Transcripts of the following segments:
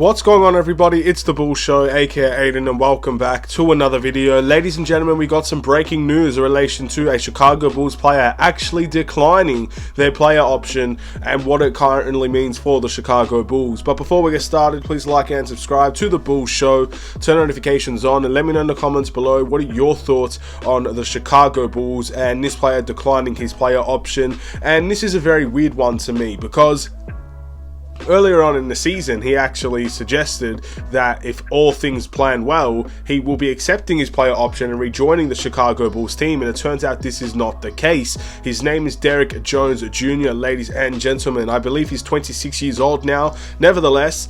What's going on, everybody? It's the Bull Show, aka Aiden, and welcome back to another video. Ladies and gentlemen, we got some breaking news in relation to a Chicago Bulls player actually declining their player option and what it currently means for the Chicago Bulls. But before we get started, please like and subscribe to the Bull Show, turn notifications on, and let me know in the comments below what are your thoughts on the Chicago Bulls and this player declining his player option. And this is a very weird one to me because earlier on in the season, he actually suggested that if all things plan well, he will be accepting his player option and rejoining the Chicago Bulls team, and it turns out this is not the case. His name is Derrick Jones Jr, ladies and gentlemen. I believe he's 26 years old now. Nevertheless,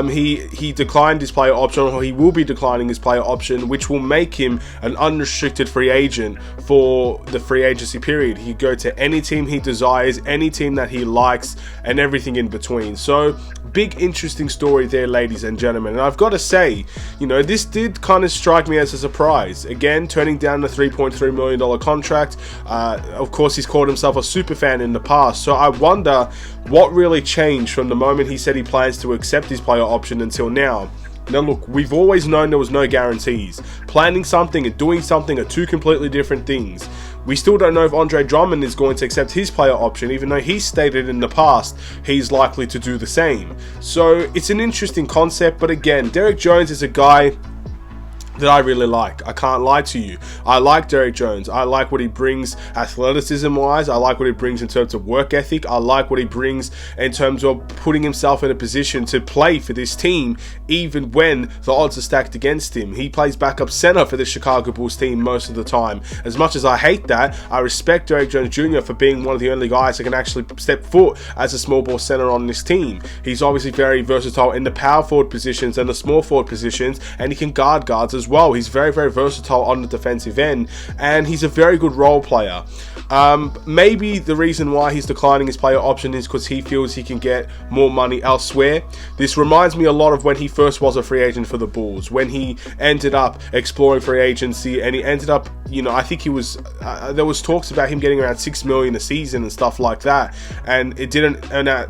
he declined his player option, or he will be declining his player option, which will make him an unrestricted free agent for the free agency period. He can go to any team he desires, any team that he likes, and everything in between. So big interesting story there, ladies and gentlemen, and I've got to say, this did kind of strike me as a surprise. Again, turning down the $3.3 million contract. Of course, he's called himself a super fan in the past, so I wonder what really changed from the moment he said he plans to accept his player option until now. Now look, we've always known there was no guarantees. Planning something and doing something are two completely different things. We still don't know if Andre Drummond is going to accept his player option, even though he's stated in the past he's likely to do the same. So it's an interesting concept, but again, Derrick Jones is a guy that I really like. I can't lie to you. I like Derrick Jones. I like what he brings athleticism wise. I like what he brings in terms of work ethic. I like what he brings in terms of putting himself in a position to play for this team even when the odds are stacked against him. He plays backup center for the Chicago Bulls team most of the time. As much as I hate that, I respect Derrick Jones Jr. for being one of the only guys that can actually step foot as a small ball center on this team. He's obviously very versatile in the power forward positions and the small forward positions, and he can guard guards as well. He's very, very versatile on the defensive end, and he's a very good role player. Maybe the reason why he's declining his player option is because he feels he can get more money elsewhere. This reminds me a lot of when he first was a free agent for the Bulls, when he ended up exploring free agency, and he ended up, I think he was, there was talks about him getting around $6 million a season and stuff like that, and it didn't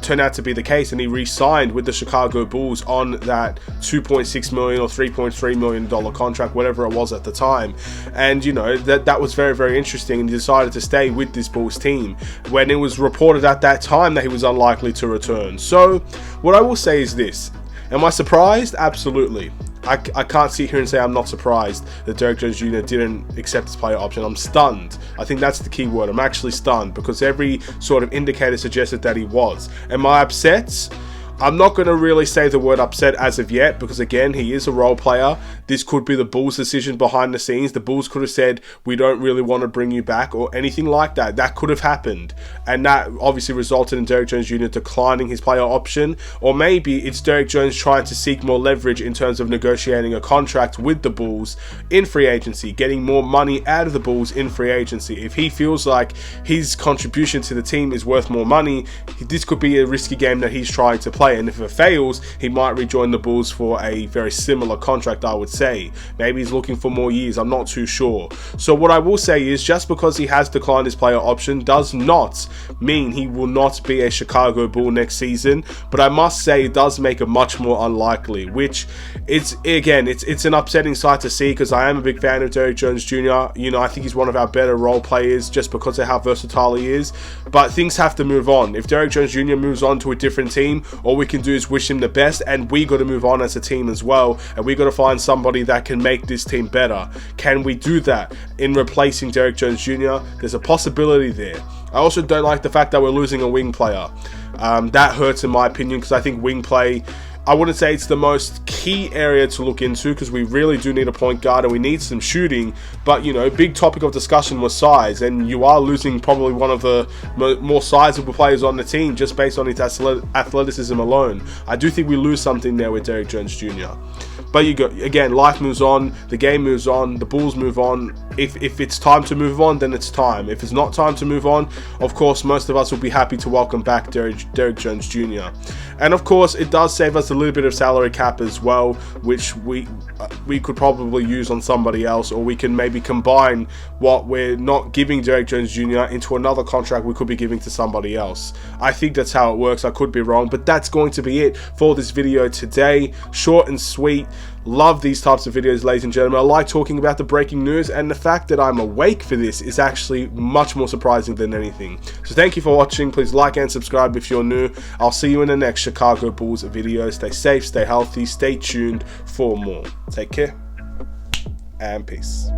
turn out to be the case, and he re-signed with the Chicago Bulls on that $2.6 million or $3.3 million contract, whatever it was at the time. And that was very, very interesting, and he decided to stay with this Bulls team when it was reported at that time that he was unlikely to return. So what I will say is this: am I surprised? Absolutely. I can't sit here and say I'm not surprised that Derrick Jones Jr. didn't accept his player option. I'm stunned. I think that's the key word. I'm actually stunned because every sort of indicator suggested that he was. Am I upset? I'm not going to really say the word upset as of yet because, again, he is a role player. This could be the Bulls' decision behind the scenes. The Bulls could have said, we don't really want to bring you back, or anything like that. That could have happened. And that obviously resulted in Derrick Jones Jr. declining his player option. Or maybe it's Derrick Jones trying to seek more leverage in terms of negotiating a contract with the Bulls in free agency, getting more money out of the Bulls in free agency. If he feels like his contribution to the team is worth more money, this could be a risky game that he's trying to play. And if it fails, he might rejoin the Bulls for a very similar contract, I would say. Maybe he's looking for more years. I'm not too sure. So what I will say is, just because he has declined his player option does not mean he will not be a Chicago Bull next season. But I must say it does make it much more unlikely, which it's an upsetting sight to see because I am a big fan of Derrick Jones Jr. I think he's one of our better role players just because of how versatile he is. But things have to move on. If Derrick Jones Jr. moves on to a different team, all we can do is wish him the best, and we got to move on as a team as well, and we got to find somebody that can make this team better. Can we do that in replacing Derrick Jones Jr.? There's a possibility there. I also don't like the fact that we're losing a wing player. That hurts in my opinion because I think wing play, I wouldn't say it's the most key area to look into because we really do need a point guard and we need some shooting. But, big topic of discussion was size, and you are losing probably one of the more sizable players on the team just based on his athleticism alone. I do think we lose something there with Derrick Jones Jr. But again, life moves on, the game moves on, the Bulls move on. if it's time to move on, then it's time. If it's not time to move on, of course, most of us will be happy to welcome back Derrick Jones Jr. And of course, it does save us a little bit of salary cap as well, which we could probably use on somebody else, or we can maybe combine what we're not giving Derrick Jones Jr. into another contract we could be giving to somebody else. I think that's how it works. I could be wrong, but that's going to be it for this video today. Short and sweet. Love these types of videos, ladies and gentlemen. I like talking about the breaking news, and the fact that I'm awake for this is actually much more surprising than anything. So thank you for watching. Please like and subscribe if you're new. I'll see you in the next Chicago Bulls video. Stay safe, stay healthy, stay tuned for more. Take care and peace.